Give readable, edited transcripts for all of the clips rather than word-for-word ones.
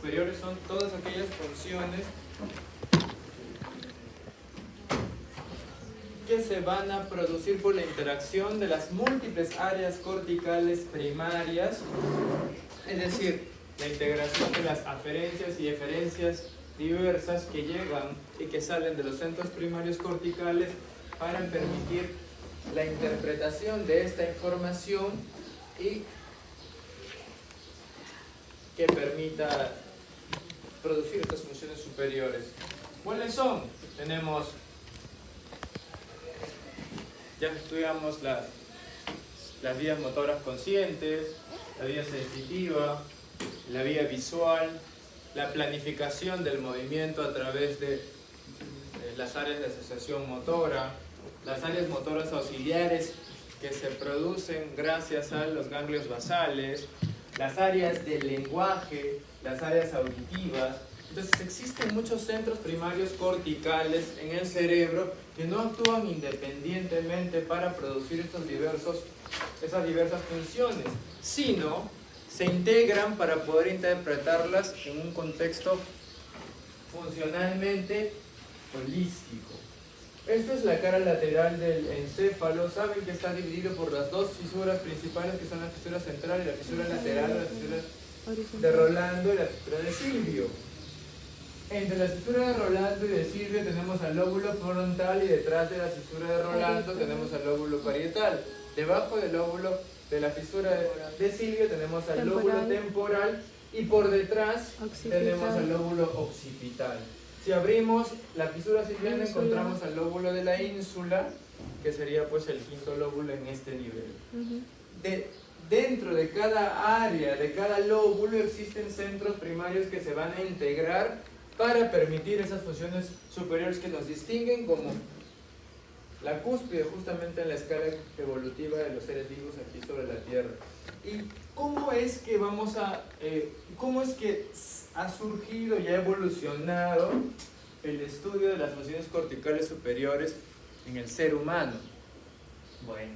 superiores son todas aquellas funciones que se van a producir por la interacción de las múltiples áreas corticales primarias, es decir, la integración de las aferencias y eferencias diversas que llegan y que salen de los centros primarios corticales para permitir la interpretación de esta información y que permita producir estas funciones superiores. ¿Cuáles son? Tenemos, ya estudiamos las vías motoras conscientes, la vía sensitiva, la vía visual, la planificación del movimiento a través de las áreas de asociación motora, las áreas motoras auxiliares que se producen gracias a los ganglios basales, las áreas del lenguaje, las áreas auditivas. Entonces existen muchos centros primarios corticales en el cerebro que no actúan independientemente para producir esas diversas funciones, sino se integran para poder interpretarlas en un contexto funcionalmente holístico. Esta es la cara lateral del encéfalo. Saben que está dividido por las dos fisuras principales, que son la fisura central y la fisura lateral, la fisura de Rolando y la fisura de Silvio. Entre la fisura de Rolando y de Silvio tenemos al lóbulo frontal y detrás de la fisura de Rolando tenemos al lóbulo parietal. Debajo del lóbulo de la fisura de Silvio tenemos al lóbulo temporal y por detrás tenemos al lóbulo occipital. Si abrimos la fisura silviana encontramos al lóbulo de la ínsula, que sería pues el quinto lóbulo en este nivel. Dentro de cada área, de cada lóbulo, existen centros primarios que se van a integrar para permitir esas funciones superiores que nos distinguen como la cúspide justamente en la escala evolutiva de los seres vivos aquí sobre la Tierra. ¿Y cómo es que cómo es que ha surgido y ha evolucionado el estudio de las funciones corticales superiores en el ser humano? Bueno,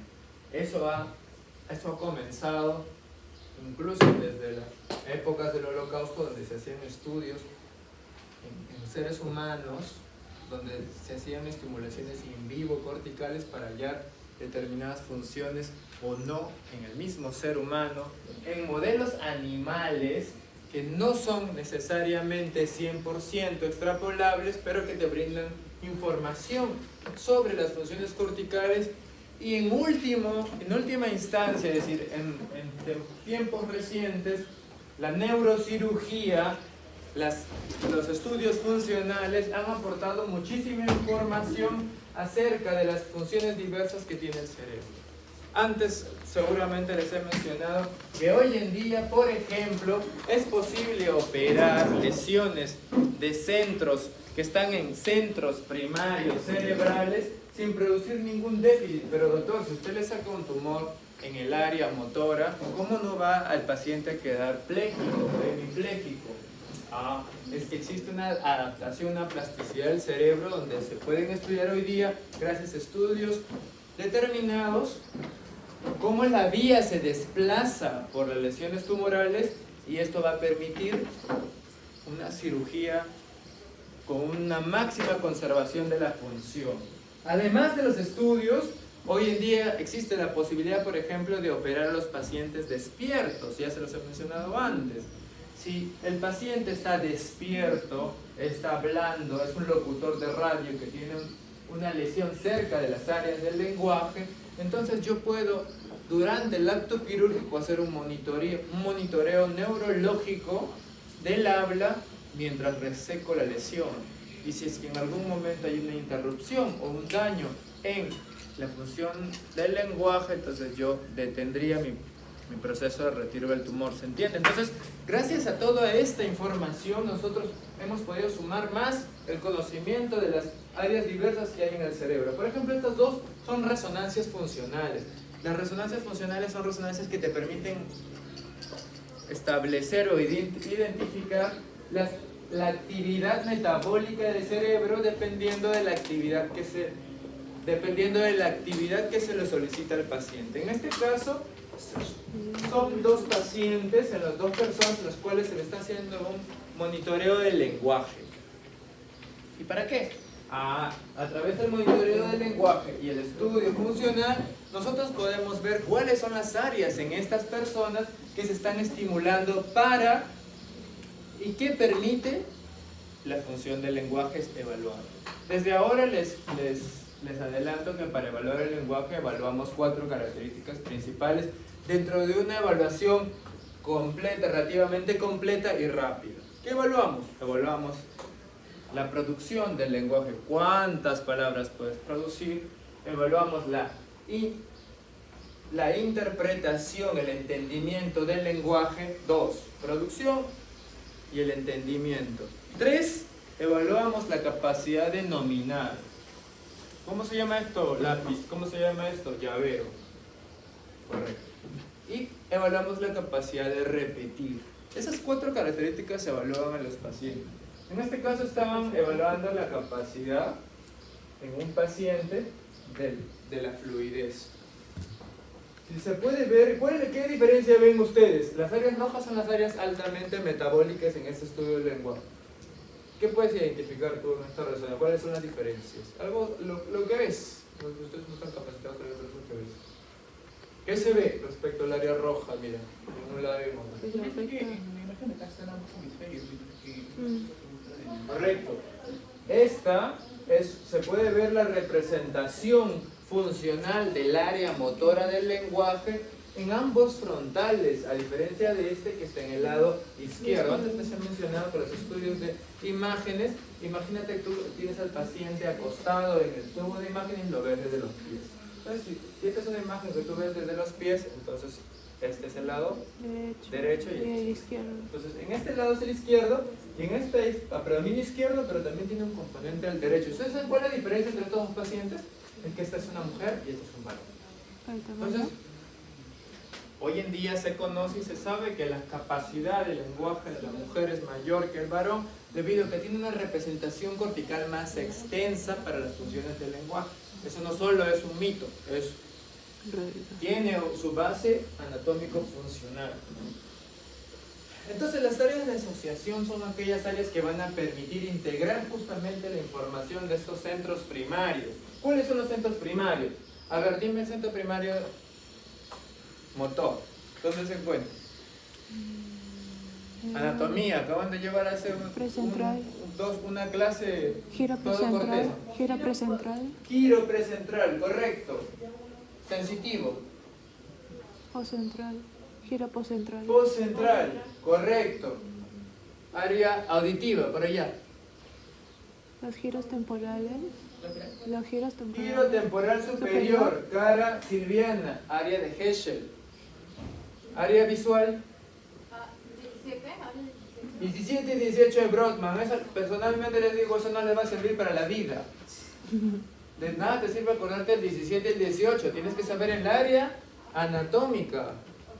eso ha comenzado incluso desde las épocas del Holocausto, donde se hacían estudios en seres humanos, donde se hacían estimulaciones in vivo corticales para hallar determinadas funciones o no en el mismo ser humano, en modelos animales que no son necesariamente 100% extrapolables, pero que te brindan información sobre las funciones corticales y en última instancia, es decir, en tiempos recientes, la neurocirugía, los estudios funcionales han aportado muchísima información acerca de las funciones diversas que tiene el cerebro. Antes seguramente les he mencionado que hoy en día, por ejemplo, es posible operar lesiones de centros que están en centros primarios cerebrales sin producir ningún déficit. Pero doctor, si usted le saca un tumor en el área motora, ¿cómo no va al paciente a quedar pléjico o hemipléjico? Es que existe una adaptación, una plasticidad del cerebro donde se pueden estudiar hoy día, gracias a estudios determinados, cómo la vía se desplaza por las lesiones tumorales, y esto va a permitir una cirugía con una máxima conservación de la función. Además de los estudios, hoy en día existe la posibilidad, por ejemplo, de operar a los pacientes despiertos, ya se los he mencionado antes. Si el paciente está despierto, está hablando, es un locutor de radio que tiene una lesión cerca de las áreas del lenguaje, entonces yo puedo, durante el acto quirúrgico, hacer un monitoreo neurológico del habla mientras reseco la lesión. Y si es que en algún momento hay una interrupción o un daño en la función del lenguaje, entonces yo detendría mi proceso de retiro del tumor, ¿se entiende? Entonces, gracias a toda esta información, nosotros hemos podido sumar más el conocimiento de las áreas diversas que hay en el cerebro. Por ejemplo, estas dos son resonancias funcionales. Las resonancias funcionales son resonancias que te permiten establecer o identificar la actividad metabólica del cerebro dependiendo de la actividad que se le solicita al paciente. En este caso, son dos pacientes, en las dos personas, las cuales se le está haciendo un monitoreo del lenguaje. ¿Y para qué? A través del monitoreo del lenguaje y el estudio funcional, nosotros podemos ver cuáles son las áreas en estas personas que se están estimulando para y qué permite la función del lenguaje es evaluar. Desde ahora les adelanto que para evaluar el lenguaje evaluamos 4 características principales dentro de una evaluación completa, relativamente completa y rápida. ¿Qué evaluamos? Evaluamos la producción del lenguaje, cuántas palabras puedes producir. Evaluamos la interpretación, el entendimiento del lenguaje. 2, producción y el entendimiento. 3, evaluamos la capacidad de nominar. ¿Cómo se llama esto? Lápiz. ¿Cómo se llama esto? Llavero. Correcto. Y evaluamos la capacidad de repetir. Esas 4 características se evalúan en los pacientes. En este caso estaban evaluando la capacidad en un paciente de la fluidez. Si se puede ver, ¿qué diferencia ven ustedes? Las áreas rojas son las áreas altamente metabólicas en este estudio del lenguaje. ¿Qué puedes identificar tú en esta reseña? ¿Cuáles son las diferencias? Algo, lo que ves, porque ustedes no están capacitados para ver lo que ves. ¿Qué se ve respecto al área roja? Mira, en un lado y en otro. Correcto. Esta se puede ver la representación funcional del área motora del lenguaje en ambos frontales, a diferencia de este que está en el lado izquierdo. Antes les he mencionado que los estudios de imágenes, imagínate que tú tienes al paciente acostado en el tubo de imágenes y lo ves desde los pies. Entonces, si esta es una imagen que tú ves desde los pies, entonces este es el lado derecho y el izquierdo. Entonces, en este lado es el izquierdo y en este es predominio izquierdo, pero también tiene un componente al derecho. ¿Ustedes saben cuál es la diferencia entre estos dos pacientes? Es que esta es una mujer y este es un varón. Entonces, hoy en día se conoce y se sabe que la capacidad del lenguaje de la mujer es mayor que el varón debido a que tiene una representación cortical más extensa para las funciones del lenguaje. Eso no solo es un mito, tiene su base anatómico-funcional. Entonces las áreas de asociación son aquellas áreas que van a permitir integrar justamente la información de estos centros primarios. ¿Cuáles son los centros primarios? A ver, dime el centro primario motor. ¿Dónde se encuentra? Anatomía. Acaban de llevar a hacer una clase. Giro precentral. Giro precentral. Giro precentral, correcto. Sensitivo. Postcentral. Giro postcentral. Postcentral, correcto. Área auditiva, por allá. Los giros temporales. Los giros temporales. Giro temporal superior, cara silviana, área de Heschel. Área visual. 17 y 18 de Brodmann. Eso, personalmente les digo, eso no les va a servir para la vida. De nada te sirve acordarte el 17 y el 18. Tienes que saber el área anatómica.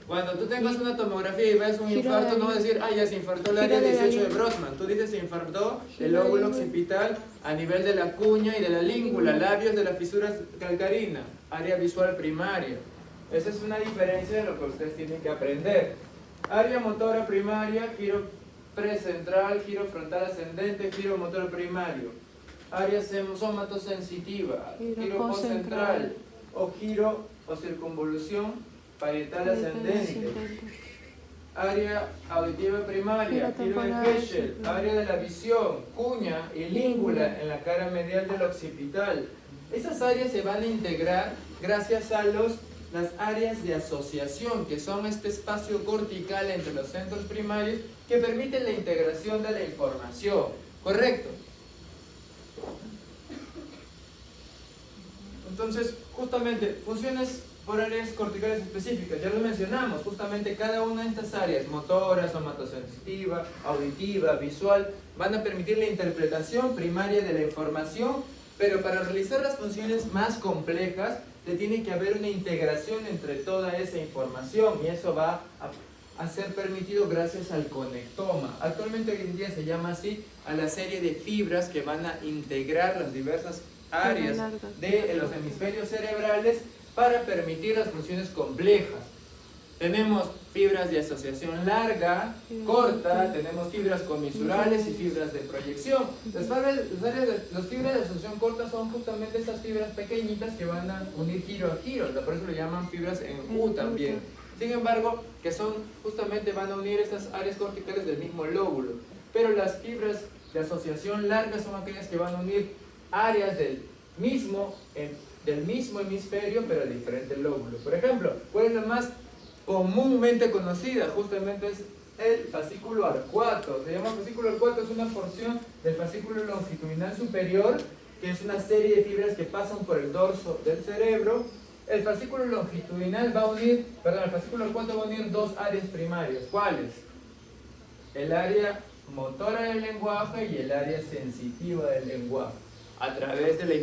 Cuando tú tengas una tomografía y ves un infarto, no vas a decir, ya se infartó el área 18 de Brodmann. Tú dices, se infartó el lóbulo occipital a nivel de la cuña y de la língula, labios de la fisura calcarina, área visual primaria. Esa es una diferencia de lo que ustedes tienen que aprender. Área motora primaria, giro precentral, giro frontal ascendente, giro motor primario. Área somatosensitiva, giro postcentral, o giro o circunvolución parietal ascendente. Área auditiva primaria, giro de Heschel, área de la visión, cuña y língula en la cara medial del occipital. Esas áreas se van a integrar gracias a las áreas de asociación, que son este espacio cortical entre los centros primarios que permiten la integración de la información. ¿Correcto? Entonces, justamente, funciones por áreas corticales específicas, ya lo mencionamos, justamente cada una de estas áreas, motora, somatosensitiva, auditiva, visual, van a permitir la interpretación primaria de la información, pero para realizar las funciones más complejas, le tiene que haber una integración entre toda esa información y eso va a ser permitido gracias al conectoma. Actualmente hoy en día se llama así a la serie de fibras que van a integrar las diversas áreas de los hemisferios cerebrales para permitir las funciones complejas. Tenemos fibras de asociación larga, corta, tenemos fibras comisurales y fibras de proyección. Las fibras de asociación corta son justamente esas fibras pequeñitas que van a unir giro a giro, por eso le llaman fibras en U también. Sin embargo, que son justamente van a unir estas áreas corticales del mismo lóbulo. Pero las fibras de asociación larga son aquellas que van a unir áreas del mismo hemisferio, pero de diferente lóbulo. Por ejemplo, ¿cuál es la más comúnmente conocida? Justamente es el fascículo arcuato. Se llama fascículo arcuato, es una porción del fascículo longitudinal superior, que es una serie de fibras que pasan por el dorso del cerebro. El fascículo longitudinal va a unir, el fascículo arcuato va a unir dos áreas primarias. ¿Cuáles? El área motora del lenguaje y el área sensitiva del lenguaje. A través de la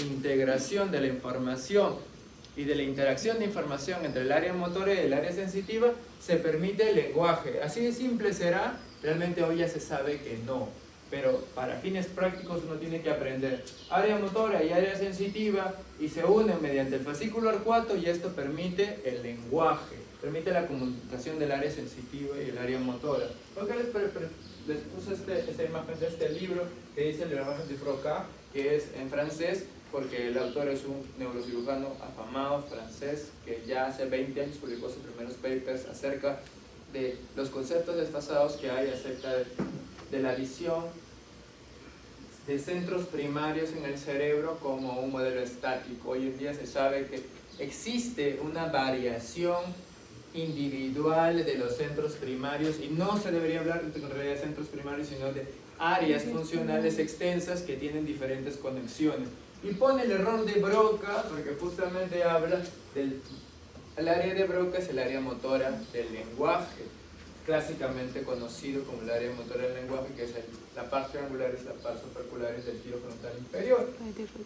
integración de la información y de la interacción de información entre el área motora y el área sensitiva, se permite el lenguaje. Así de simple será, realmente hoy ya se sabe que no, pero para fines prácticos uno tiene que aprender área motora y área sensitiva y se unen mediante el fascículo arcuato y esto permite el lenguaje, permite la comunicación del área sensitiva y el área motora. Porque les puse esta imagen de este libro que dice Le Lenguage de Broca, que es en francés, porque el autor es un neurocirujano afamado francés que ya hace 20 años publicó sus primeros papers acerca de los conceptos desfasados que hay acerca de la visión de centros primarios en el cerebro como un modelo estático. Hoy en día se sabe que existe una variación individual de los centros primarios y no se debería hablar en realidad de centros primarios, sino de áreas funcionales extensas que tienen diferentes conexiones. Y pone el error de Broca porque justamente habla el área de Broca es el área motora del lenguaje, clásicamente conocido como el área motora del lenguaje, que es la parte angular y la parte supercular del giro frontal inferior.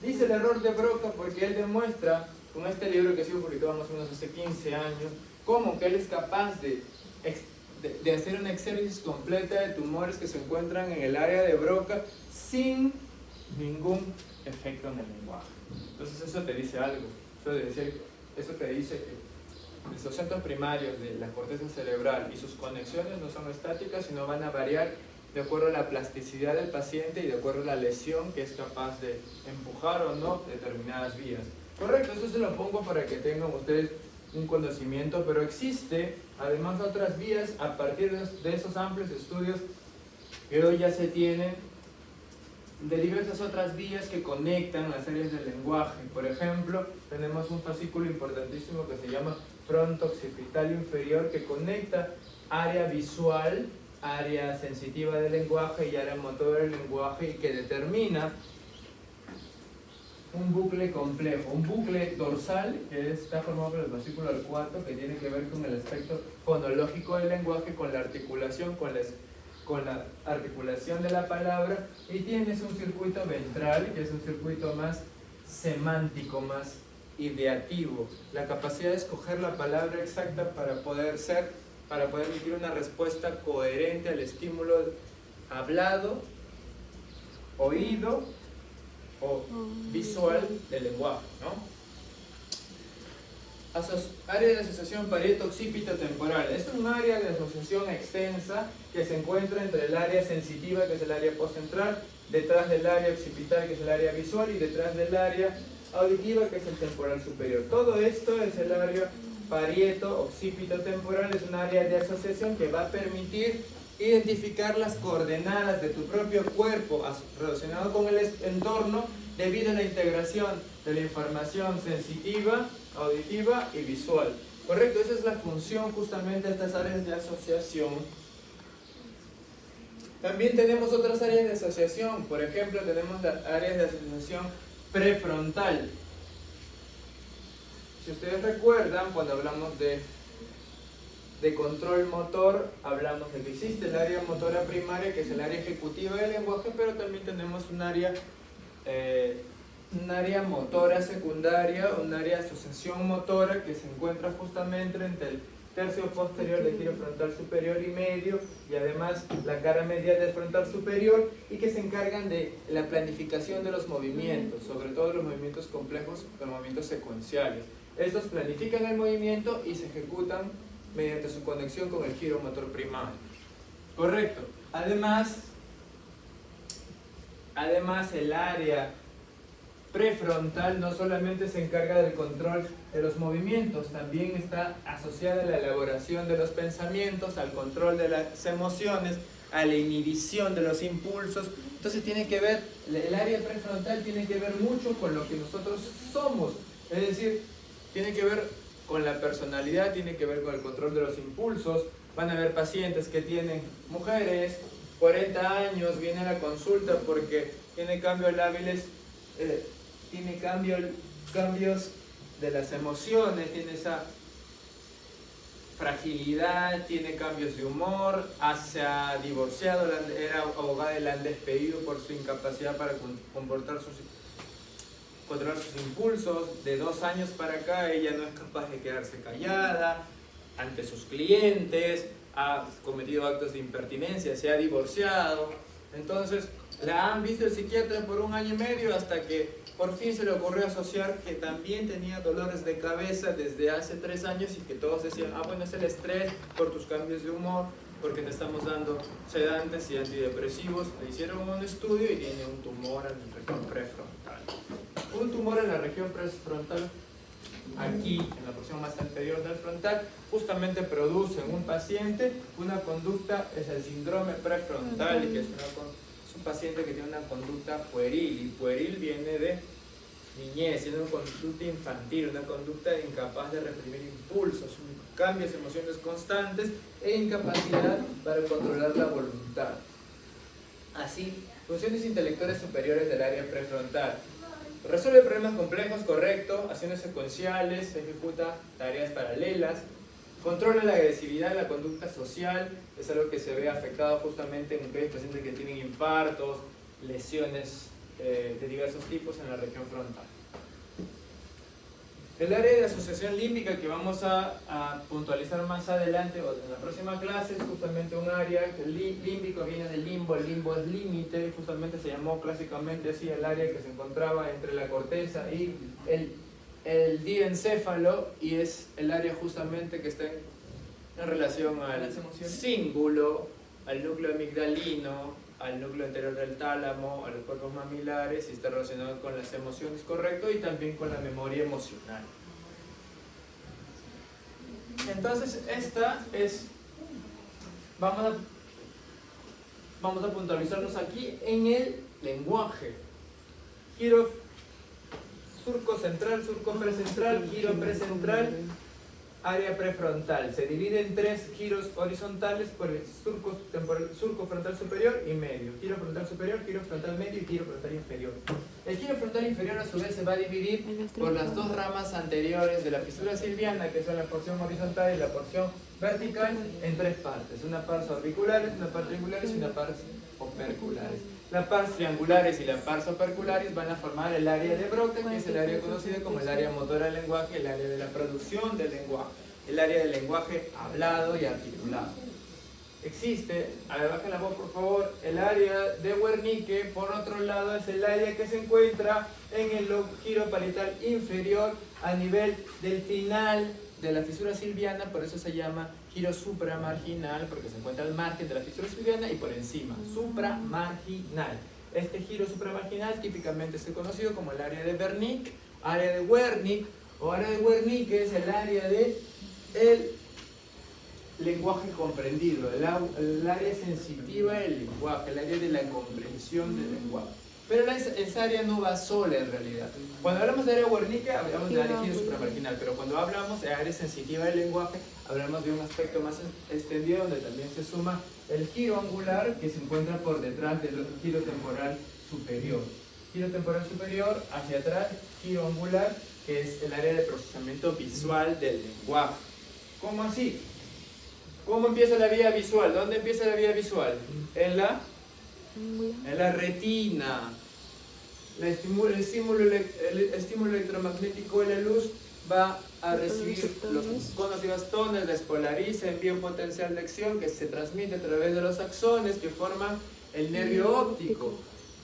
Dice el error de Broca porque él demuestra con este libro que ha sido publicado más o menos hace 15 años cómo que él es capaz de hacer una exégesis completa de tumores que se encuentran en el área de Broca sin ningún efecto en el lenguaje. Entonces eso te dice algo, eso te dice que los centros primarios de la corteza cerebral y sus conexiones no son estáticas, sino van a variar de acuerdo a la plasticidad del paciente y de acuerdo a la lesión que es capaz de empujar o no determinadas vías. Correcto, eso se lo pongo para que tengan ustedes un conocimiento, pero existe además otras vías a partir de esos amplios estudios que hoy ya se tienen de diversas otras vías que conectan las áreas del lenguaje. Por ejemplo, tenemos un fascículo importantísimo que se llama fronto-occipital inferior, que conecta área visual, área sensitiva del lenguaje y área motora del lenguaje, y que determina un bucle complejo, un bucle dorsal que está formado por el fascículo arcuato, que tiene que ver con el aspecto fonológico del lenguaje, con la articulación, con la articulación de la palabra, y tienes un circuito ventral, que es un circuito más semántico, más ideativo, la capacidad de escoger la palabra exacta para poder emitir una respuesta coherente al estímulo hablado, oído o visual del lenguaje, ¿no? Área de asociación parieto-occipito-temporal. Es un área de asociación extensa que se encuentra entre el área sensitiva, que es el área postcentral, detrás del área occipital, que es el área visual, y detrás del área auditiva, que es el temporal superior. Todo esto es el área parieto-occipito-temporal, es un área de asociación que va a permitir identificar las coordenadas de tu propio cuerpo relacionado con el entorno debido a la integración de la información sensitiva, auditiva y visual. Correcto, esa es la función justamente de estas áreas de asociación. También tenemos otras áreas de asociación, por ejemplo tenemos las áreas de asociación prefrontal. Si ustedes recuerdan, cuando hablamos de control motor, hablamos de que existe el área motora primaria, que es el área ejecutiva del lenguaje, pero también tenemos un área motora secundaria, un área de asociación motora que se encuentra justamente entre el tercio posterior del giro frontal superior y medio, y además la cara medial del frontal superior, y que se encargan de la planificación de los movimientos, sobre todo los movimientos complejos, los movimientos secuenciales. Estos planifican el movimiento y se ejecutan mediante su conexión con el giro motor primario. Correcto. Además el área prefrontal no solamente se encarga del control de los movimientos, también está asociada a la elaboración de los pensamientos, al control de las emociones, a la inhibición de los impulsos. Entonces tiene que ver, el área prefrontal tiene que ver mucho con lo que nosotros somos, es decir, tiene que ver con la personalidad, tiene que ver con el control de los impulsos. Van a haber pacientes que tienen, mujeres, 40 años, vienen a la consulta porque tiene cambios lábiles, tiene cambios de las emociones, tiene esa fragilidad, tiene cambios de humor, se ha divorciado, era abogada y la han despedido por su incapacidad para controlar sus impulsos. De 2 años para acá ella no es capaz de quedarse callada ante sus clientes, ha cometido actos de impertinencia, se ha divorciado. Entonces la han visto el psiquiatra por 1 año y medio hasta que por fin se le ocurrió asociar que también tenía dolores de cabeza desde hace 3 años y que todos decían, bueno, es el estrés por tus cambios de humor, porque te estamos dando sedantes y antidepresivos. Le hicieron un estudio y tiene un tumor en la región prefrontal. Un tumor en la región prefrontal, aquí en la porción más anterior del frontal, justamente produce en un paciente una conducta, es el síndrome prefrontal, y que es un paciente que tiene una conducta pueril, y pueril viene de niñez, tiene una conducta infantil, una conducta incapaz de reprimir impulsos, cambios, emociones constantes e incapacidad para controlar la voluntad. Así, funciones intelectuales superiores del área prefrontal. Resuelve problemas complejos, correcto, acciones secuenciales, ejecuta tareas paralelas, controla la agresividad, la conducta social, es algo que se ve afectado justamente en aquellos pacientes que tienen infartos, lesiones de diversos tipos en la región frontal. El área de asociación límbica, que vamos a puntualizar más adelante o en la próxima clase, es justamente un área que límbico viene del limbo, el limbo es límite, justamente se llamó clásicamente así el área que se encontraba entre la corteza y el diencéfalo, y es el área justamente que está en relación al cíngulo, al núcleo amigdalino, al núcleo anterior del tálamo, a los cuerpos mamilares, y está relacionado con las emociones, correcto, y también con la memoria emocional. Entonces esta es, vamos a puntualizarnos aquí en el lenguaje. Giro surco central, surco precentral, giro precentral, área prefrontal. Se divide en 3 giros horizontales por el surco frontal superior y medio. Giro frontal superior, giro frontal medio y giro frontal inferior. El giro frontal inferior a su vez se va a dividir por las 2 ramas anteriores de la fisura silviana, que son la porción horizontal y la porción vertical, en 3 partes. Una par orbiculares, una par triangulares y una par operculares. La pars triangulares y la pars operculares van a formar el área de Broca, que es el área conocida como el área motora del lenguaje, el área de la producción del lenguaje, el área del lenguaje hablado y articulado. Existe, a ver, bajen la voz por favor, el área de Wernicke, por otro lado, es el área que se encuentra en el giro parietal inferior a nivel del final de la fisura silviana, por eso se llama giro supramarginal, porque se encuentra al margen de la fisura silviana y por encima, supramarginal. Este giro supramarginal típicamente es conocido como el área de Wernicke, área de Wernicke, o área de Wernicke es el área de el lenguaje comprendido, el área sensitiva del lenguaje, el área de la comprensión del lenguaje. Pero esa área no va sola en realidad. Cuando hablamos de área Wernicke, hablamos de área giro supramarginal, pero cuando hablamos de área sensitiva del lenguaje, hablamos de un aspecto más extendido donde también se suma el giro angular, que se encuentra por detrás del giro temporal superior. Giro temporal superior, hacia atrás, giro angular, que es el área de procesamiento visual del lenguaje. ¿Cómo así? ¿Cómo empieza la vía visual? ¿Dónde empieza la vía visual? En la retina. El estímulo electromagnético de la luz va a recibir los conos y bastones, despolariza, envía un potencial de acción que se transmite a través de los axones que forman el nervio óptico.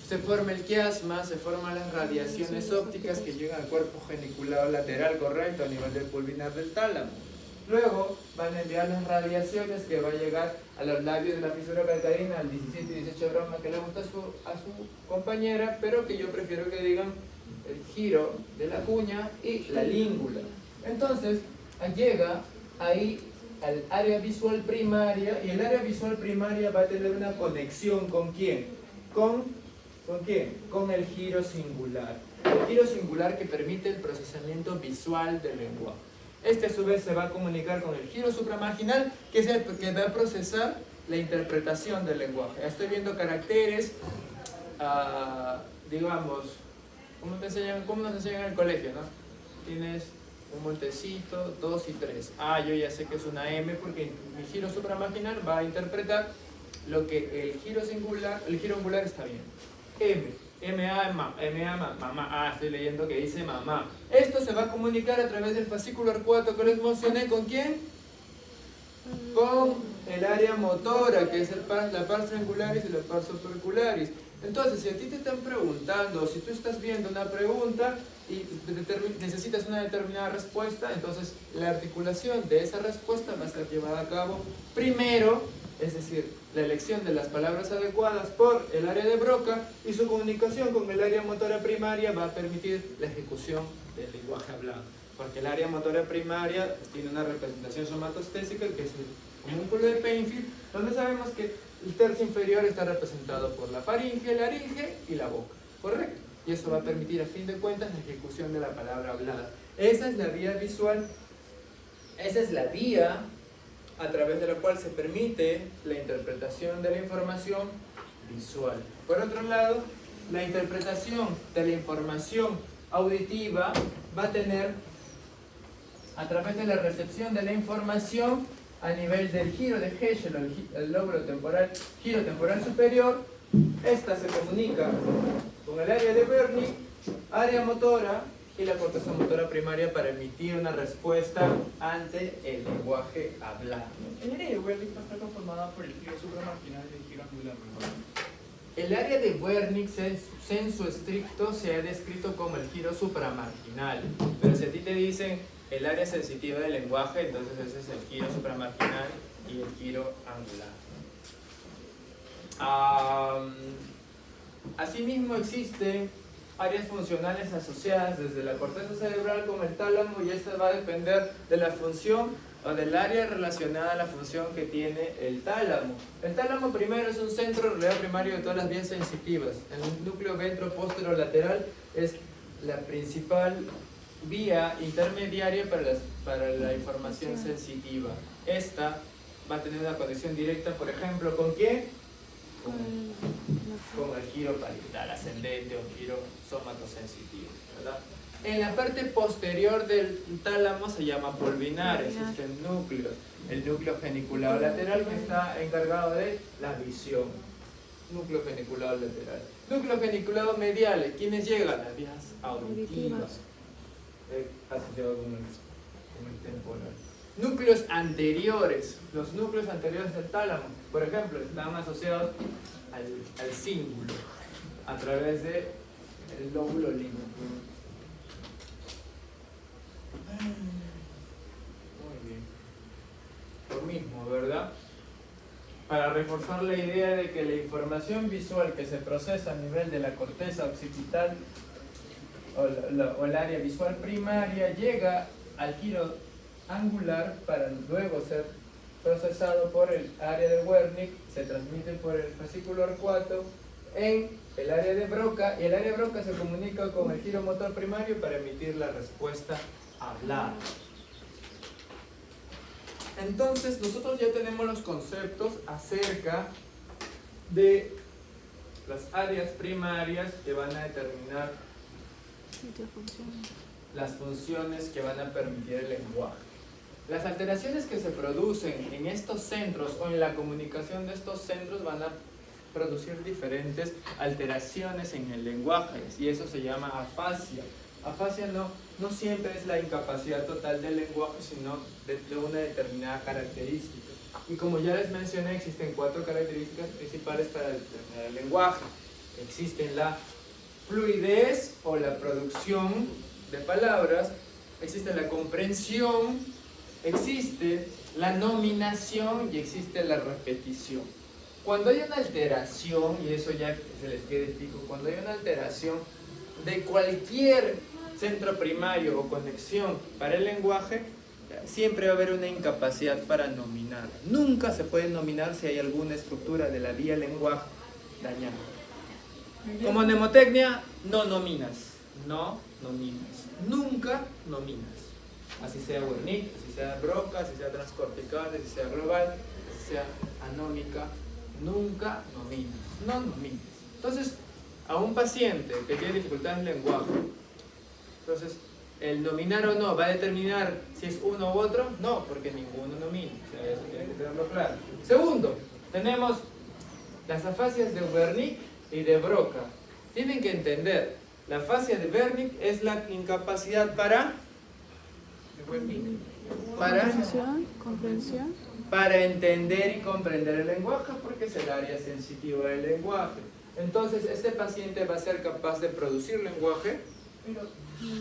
Se forma el quiasma, se forman las radiaciones ópticas que llegan al cuerpo geniculado lateral, correcto, a nivel del pulvinar del tálamo. Luego van a enviar las radiaciones que va a llegar a los labios de la fisura calcarina, al 17 y 18 broma que le gusta a su compañera, pero que yo prefiero que digan el giro de la cuña y la língula. Entonces, llega ahí al área visual primaria, y el área visual primaria va a tener una conexión ¿con quién? ¿Con quién? Con el giro singular. El giro singular que permite el procesamiento visual del lenguaje. Este a su vez se va a comunicar con el giro supramarginal, que es el que va a procesar la interpretación del lenguaje. Estoy viendo caracteres, digamos, ¿cómo nos enseñan en el colegio, no? Tienes un montecito, 2 y 3. Yo ya sé que es una M porque mi giro supramarginal va a interpretar lo que el giro angular está bien. Mamá. Estoy leyendo que dice mamá. Esto se va a comunicar a través del fascículo arcuato que les mencioné. ¿Con quién? Con el área motora, que es la pars triangularis y la pars supercularis. Entonces, si a ti te están preguntando, si tú estás viendo una pregunta y necesitas una determinada respuesta, entonces la articulación de esa respuesta va a estar llevada a cabo primero, es decir, la elección de las palabras adecuadas por el área de Broca, y su comunicación con el área motora primaria va a permitir la ejecución del lenguaje hablado. Porque el área motora primaria tiene una representación somatostésica, que es el homúnculo de Penfield, donde sabemos que el tercio inferior está representado por la faringe, laringe y la boca. ¿Correcto? Y eso va a permitir, a fin de cuentas, la ejecución de la palabra hablada. Esa es la vía visual, esa es la vía a través de la cual se permite la interpretación de la información visual. Por otro lado, la interpretación de la información auditiva va a tener, a través de la recepción de la información a nivel del giro de Heschel, el lóbulo temporal, giro temporal superior, esta se comunica con el área de Wernicke, área motora y la corteza motora primaria para emitir una respuesta ante el lenguaje hablado. El área de Wernicke está conformada por el giro supramarginal y el giro angular. El área de Wernicke, sensu estricto, se ha descrito como el giro supramarginal, pero si a ti te dicen el área sensitiva del lenguaje, entonces ese es el giro supramarginal y el giro angular. Asimismo existen áreas funcionales asociadas desde la corteza cerebral con el tálamo, y esta va a depender de la función o del área relacionada a la función que tiene el tálamo. El tálamo primero es un centro en realidad primario de todas las vías sensitivas. El núcleo ventroposterolateral es la principal vía intermediaria para la información sensitiva. Esta va a tener una conexión directa, por ejemplo, ¿con quién? Con el giro parietal ascendente o giro somatosensitivo, ¿verdad? En la parte posterior del tálamo se llama pulvinar, existen núcleos. El núcleo geniculado lateral, que está encargado de la visión. Núcleo geniculado lateral. Núcleo geniculado medial, ¿quiénes llegan? Las vías auditivas. Asociado con el temporal. Núcleos anteriores. Los núcleos anteriores del tálamo, por ejemplo, están asociados al cíngulo a través del lóbulo límbico. Muy bien. Lo mismo, ¿verdad? Para reforzar la idea de que la información visual que se procesa a nivel de la corteza occipital o el área visual primaria llega al giro angular para luego ser procesado por el área de Wernicke, se transmite por el fascículo arcuato en el área de Broca, y el área de Broca se comunica con el giro motor primario para emitir la respuesta hablada. Entonces nosotros ya tenemos los conceptos acerca de las áreas primarias que van a determinar las funciones que van a permitir el lenguaje. Las alteraciones que se producen en estos centros o en la comunicación de estos centros van a producir diferentes alteraciones en el lenguaje, y eso se llama afasia. Afasia no siempre es la incapacidad total del lenguaje, sino de una determinada característica. Y como ya les mencioné, existen 4 características principales para determinar el lenguaje. Existen la fluidez o la producción de palabras, existe la comprensión, existe la nominación y existe la repetición. Cuando hay una alteración, y eso ya se les quede fijo, cuando hay una alteración de cualquier centro primario o conexión para el lenguaje, siempre va a haber una incapacidad para nominar. Nunca se puede nominar si hay alguna estructura de la vía lenguaje dañada. Como mnemotecnia, no nominas. No nominas. Nunca nominas. Así sea Wernicke, así sea Broca, así sea transcortical, así sea global, así sea anómica. Nunca nominas. No nominas. Entonces, a un paciente que tiene dificultades en lenguaje, entonces, ¿el nominar o no va a determinar si es uno u otro? No, porque ninguno nomina. O sea, eso tiene que tenerlo claro. Segundo, tenemos las afasias de Wernicke y de Broca. Tienen que entender, la afasia de Wernicke es la incapacidad para comprensión, para entender y comprender el lenguaje, porque es el área sensitiva del lenguaje. Entonces, ¿este paciente va a ser capaz de producir lenguaje?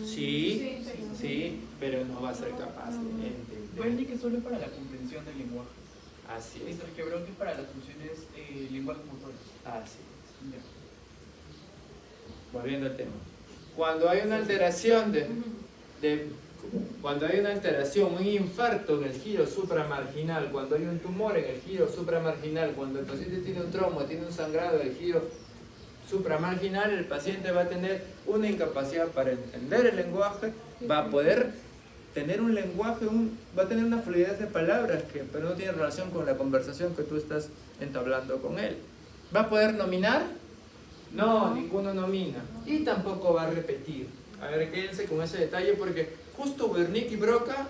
Sí, pero no va a ser capaz de entender. Wernicke es solo para la comprensión del lenguaje. Así es. Mientras que Broca es para las funciones lenguaje motor. Así es. Ya. Volviendo al tema. Cuando hay una alteración cuando hay una alteración, un infarto en el giro supramarginal, cuando hay un tumor en el giro supramarginal, cuando el paciente tiene un trauma, tiene un sangrado del giro supramarginal, el paciente va a tener una incapacidad para entender el lenguaje, va a poder tener un lenguaje, va a tener una fluidez de palabras, pero no tiene relación con la conversación que tú estás entablando con él. ¿Va a poder nominar? No, ninguno nomina. Y tampoco va a repetir. A ver, quédense con ese detalle porque justo Wernicke y Broca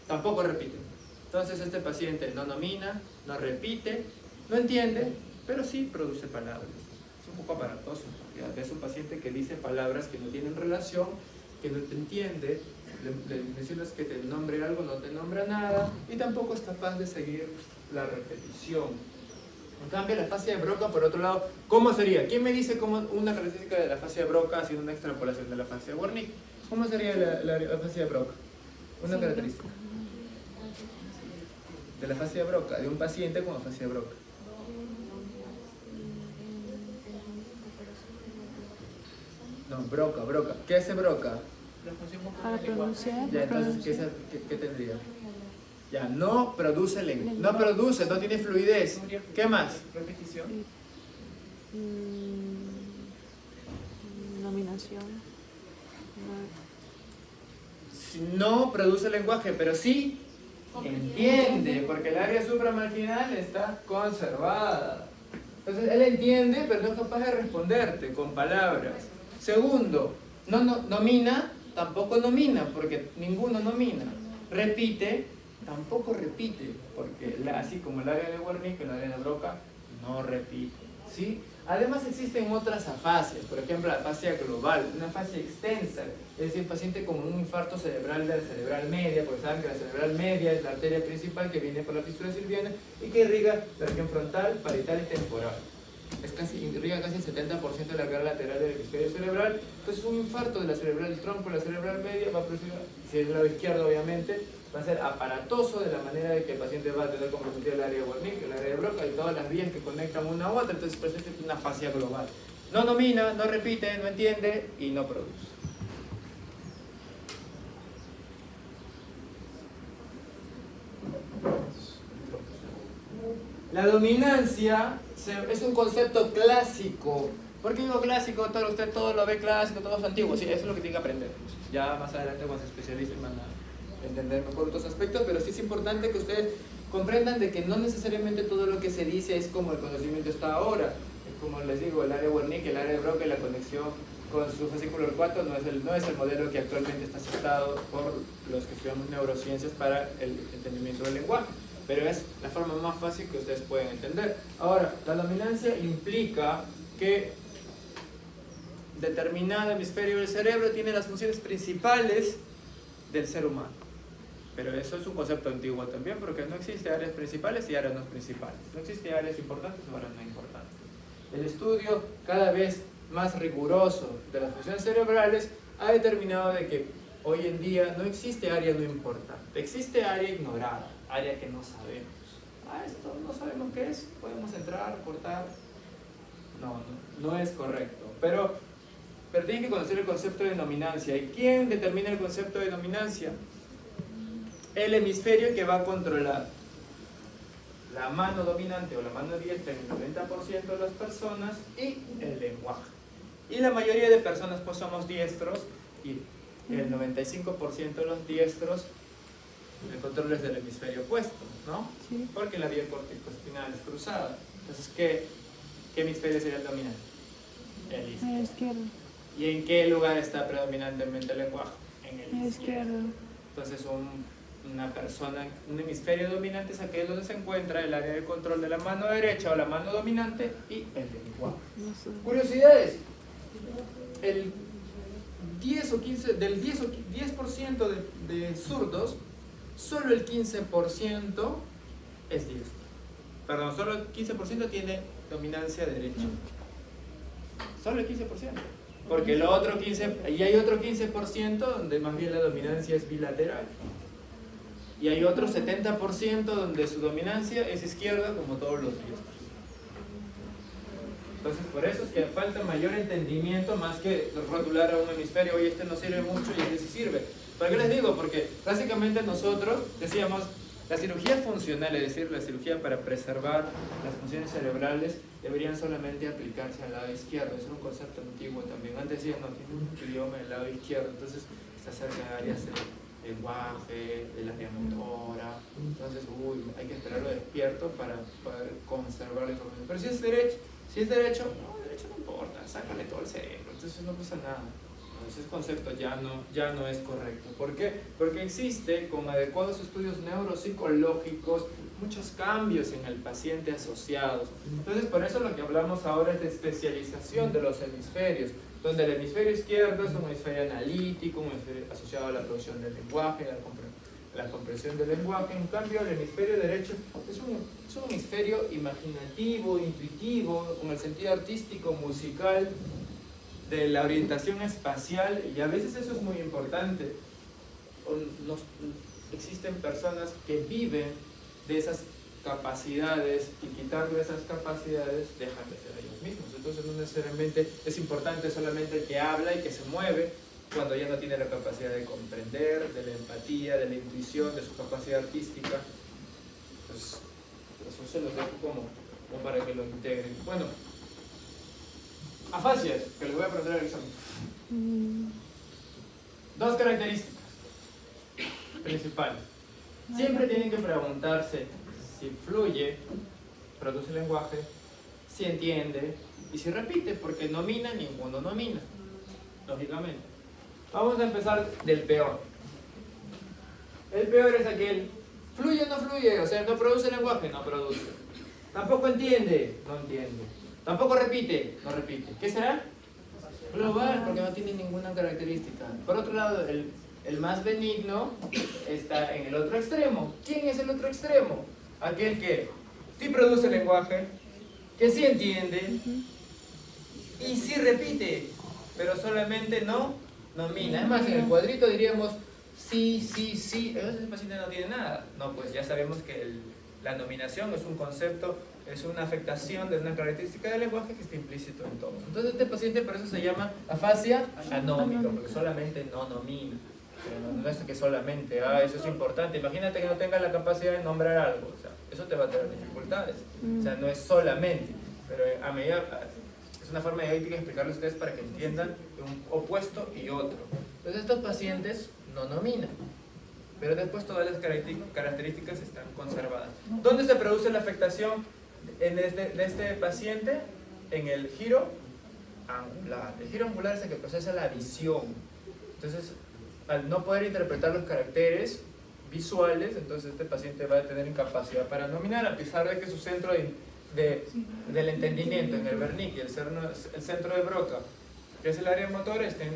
tampoco repiten. Entonces este paciente no nomina, no repite, no entiende, pero sí produce palabras. Es un poco aparatoso. Es un paciente que dice palabras que no tienen relación, que no te entiende, le mencionas que te nombre algo, no te nombra nada, y tampoco es capaz de seguir la repetición. En cambio, la afasia de Broca, por otro lado, ¿cómo sería? ¿Quién me dice cómo una característica de la afasia de Broca haciendo una extrapolación de la afasia de Wernicke? ¿Cómo sería la afasia de Broca? Una característica de la afasia de Broca, de un paciente con afasia de Broca. No, Broca. ¿Qué hace Broca? La función motor para del lenguaje. pronunciar, Ya, entonces, ¿qué tendría? Ya, no produce lengua. No produce, no tiene fluidez. ¿Qué más? Repetición. Nominación. No produce lenguaje, pero sí entiende, porque el área supramarginal está conservada. Entonces él entiende, pero no es capaz de responderte con palabras. Segundo, no nomina, tampoco nomina, porque ninguno nomina. Repite, tampoco repite, porque así como el área de Wernicke, el área de Broca, no repite. ¿Sí? Además existen otras afasias, por ejemplo la afasia global, una afasia extensa, es decir, paciente con un infarto cerebral de la cerebral media, porque saben que la cerebral media es la arteria principal que viene por la fisura silviana y que irriga la región frontal, parietal y temporal. Irriga casi el 70% de la carga lateral del hemisferio cerebral. Entonces un infarto de la cerebral del tronco, la cerebral media, va a producir, si es el lado izquierdo obviamente, va a ser aparatoso de la manera de que el paciente va a tener comprometido el área de Wernicke, el área de Broca y todas las vías que conectan una a otra. Entonces presenta una afasia global. No nomina, no repite, no entiende y no produce. La dominancia es un concepto clásico. ¿Por qué digo clásico? Usted todo lo ve clásico, todo es antiguo. Sí, eso es lo que tiene que aprender. Ya más adelante cuando se especialicen van a entender mejor otros aspectos, pero sí es importante que ustedes comprendan de que no necesariamente todo lo que se dice es como el conocimiento está ahora. Es como les digo, el área de Wernicke, el área de Broca y la conexión con su fascículo 4 no es el modelo que actualmente está aceptado por los que estudiamos neurociencias para el entendimiento del lenguaje. Pero es la forma más fácil que ustedes pueden entender. Ahora, la dominancia implica que determinado hemisferio del cerebro tiene las funciones principales del ser humano. Pero eso es un concepto antiguo también, porque no existe áreas principales y áreas no principales. No existe áreas importantes o áreas no importantes. El estudio cada vez más riguroso de las funciones cerebrales ha determinado de que hoy en día no existe área no importante, existe área ignorada, área que no sabemos. Esto no sabemos qué es, podemos entrar, cortar. No es correcto. Pero tienen que conocer el concepto de dominancia. ¿Y quién determina el concepto de dominancia? El hemisferio que va a controlar la mano dominante o la mano diestra en el 90% de las personas y el lenguaje. Y la mayoría de personas pues somos diestros y el 95% de los diestros el control es del hemisferio opuesto, ¿no? Sí. Porque la vía corticoespinal es cruzada. Entonces, ¿qué hemisferio sería el dominante? El A la izquierdo. izquierda. ¿Y en qué lugar está predominantemente el lenguaje? En A el la izquierdo. izquierda. Entonces, una persona, un hemisferio dominante es aquel donde se encuentra el área de control de la mano derecha o la mano dominante y el lenguaje. No sé. Curiosidades. El 10 o 15, del 10% de zurdos, solo el 15% es diestro. Perdón, solo el 15% tiene dominancia derecha. Solo el 15%. Porque el otro 15%, y hay otro 15% donde más bien la dominancia es bilateral. Y hay otro 70% donde su dominancia es izquierda, como todos los diestros. Entonces, por eso es que falta mayor entendimiento más que rotular a un hemisferio. Oye, este no sirve mucho y este sí sirve. ¿Para qué les digo? Porque básicamente nosotros decíamos, la cirugía funcional, es decir, la cirugía para preservar las funciones cerebrales, deberían solamente aplicarse al lado izquierdo. Es un concepto antiguo también. Antes decían, no, tiene un idioma del lado izquierdo, entonces está cerca de áreas del lenguaje, del área motora. Entonces, hay que esperarlo despierto para poder conservar la información. Pero si es derecho, no importa, sácale todo el cerebro, entonces no pasa nada. Ese concepto ya no es correcto. ¿Por qué? Porque existe, con adecuados estudios neuropsicológicos, muchos cambios en el paciente asociados. Entonces, por eso lo que hablamos ahora es de especialización de los hemisferios, donde el hemisferio izquierdo es un hemisferio analítico, un hemisferio asociado a la producción del lenguaje, la comprensión del lenguaje. En cambio, el hemisferio derecho es un hemisferio imaginativo, intuitivo, con el sentido artístico, musical, de la orientación espacial, y a veces eso es muy importante. Existen personas que viven de esas capacidades y quitando esas capacidades dejan de ser ellos mismos. Entonces no necesariamente es importante solamente el que habla y que se mueve cuando ya no tiene la capacidad de comprender, de la empatía, de la intuición, de su capacidad artística. Entonces, eso se los dejo como para que lo integren. Bueno, afasias, que les voy a aprender al examen. Dos características principales. Siempre tienen que preguntarse si fluye, produce lenguaje, si entiende y si repite, porque nomina, ninguno nomina, lógicamente. Vamos a empezar del peor. El peor es aquel, fluye o no fluye, o sea, no produce lenguaje, no produce. Tampoco entiende, no entiende. Tampoco repite, no repite. ¿Qué será? Global, porque no tiene ninguna característica. Por otro lado, el más benigno está en el otro extremo. ¿Quién es el otro extremo? Aquel que sí produce lenguaje, que sí entiende y sí repite, pero solamente no nomina. Es más, en el cuadrito diríamos sí, sí, sí. Entonces el paciente no tiene nada. No, pues ya sabemos que la nominación es un concepto, es una afectación de una característica del lenguaje que está implícito en todo. Entonces este paciente por eso se llama afasia anómica, porque solamente no nomina. Pero no es que solamente, eso es importante. Imagínate que no tenga la capacidad de nombrar algo, o sea, eso te va a tener dificultades. O sea, no es solamente, pero a medida, es una forma didáctica de explicarlo a ustedes para que entiendan un opuesto y otro. Entonces estos pacientes no nominan, pero después todas las características están conservadas. ¿Dónde se produce la afectación de este paciente? En el giro angular. El giro angular es el que procesa la visión. Entonces, al no poder interpretar los caracteres visuales, entonces este paciente va a tener incapacidad para nominar, a pesar de que su centro del entendimiento en el Wernicke, el centro de Broca, que es el área motora, estén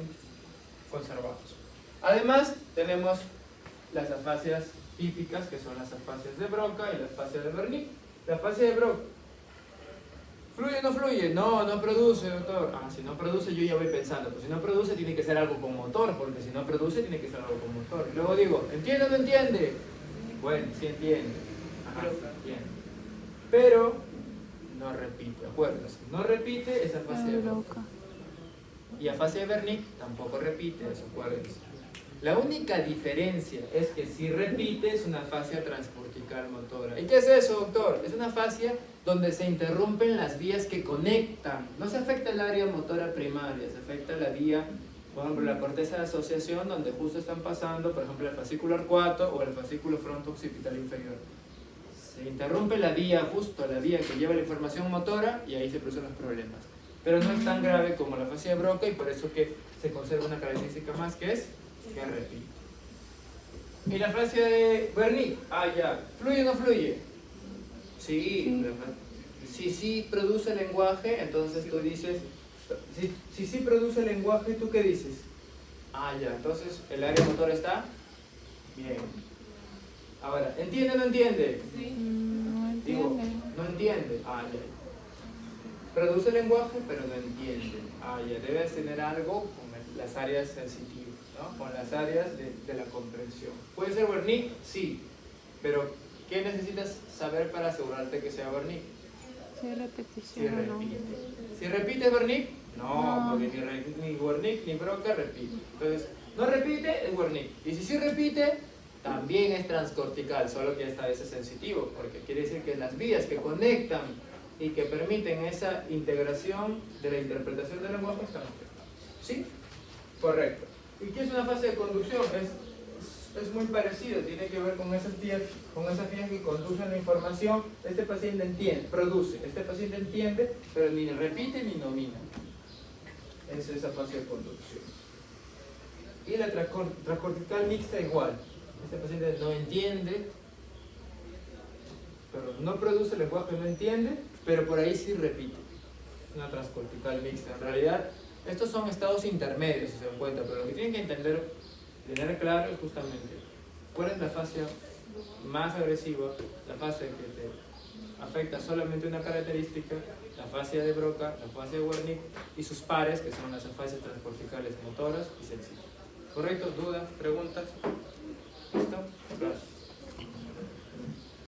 conservados. Además, tenemos las afasias típicas, que son las afasias de Broca y la afasia de Wernicke. La afasia de Broca ¿Fluye o no fluye? No, no produce, doctor. Ah, si no produce yo ya voy pensando, pues si no produce tiene que ser algo con motor, porque si no produce tiene que ser algo con motor. Y luego digo, ¿entiende o no entiende? Bueno, sí entiende. Ajá, entiende. Pero no repite, acuérdense. No repite esa fase de Broca. Y a fase de Wernicke tampoco repite, eso acuérdense. La única diferencia es que si repite es una fascia transcortical motora. ¿Y qué es eso, doctor? Es una fascia donde se interrumpen las vías que conectan. No se afecta el área motora primaria, se afecta la vía, por ejemplo, la corteza de asociación, donde justo están pasando, por ejemplo, el fascículo arcuato o el fascículo fronto-occipital inferior. Se interrumpe la vía, justo la vía que lleva la información motora, y ahí se producen los problemas. Pero no es tan grave como la fascia de Broca, y por eso que se conserva una característica más que es que repite. ¿Y la fascia de Wernicke? Ah, ya. ¿Fluye o no fluye? Sí. Si produce lenguaje, entonces tú dices, si sí produce lenguaje, ¿tú qué dices? Ah, ya. Entonces, ¿el área motora está? Bien. Ahora, ¿entiende o no entiende? Sí. No entiende. Digo, no entiende. Ah, ya. Produce lenguaje, pero no entiende. Ah, ya. Debes tener algo con las áreas sensitivas, ¿no? Con las áreas de la comprensión. ¿Puede ser Wernicke? Sí. Pero, ¿qué necesitas saber para asegurarte que sea Wernicke? Si repetición o no. ¿Si repite Wernicke? No, porque ni Wernicke ni Broca repite. Entonces, no repite es Wernicke. Y si sí repite, también es transcortical, solo que esta vez es sensitivo, porque quiere decir que las vías que conectan y que permiten esa integración de la interpretación del lenguaje están afectadas. ¿Sí? Correcto. ¿Y qué es una fase de conducción? Es muy parecido, tiene que ver con esas vías que conducen la información. Este paciente entiende, produce, este paciente entiende, pero ni repite ni nomina. Es esa fase de conducción. Y la transcortical mixta igual. Este paciente no entiende, pero no produce lenguaje, no entiende, pero por ahí sí repite. Es una transcortical mixta. En realidad, estos son estados intermedios, si se dan cuenta, pero lo que tienen que entender, tener claro es justamente cuál es la fascia más agresiva, la fascia que te afecta solamente una característica, la fascia de Broca, la fascia de Wernicke y sus pares, que son las fascias transcorticales motoras y sensitivas. ¿Correcto? ¿Dudas? ¿Preguntas? ¿Listo? Gracias.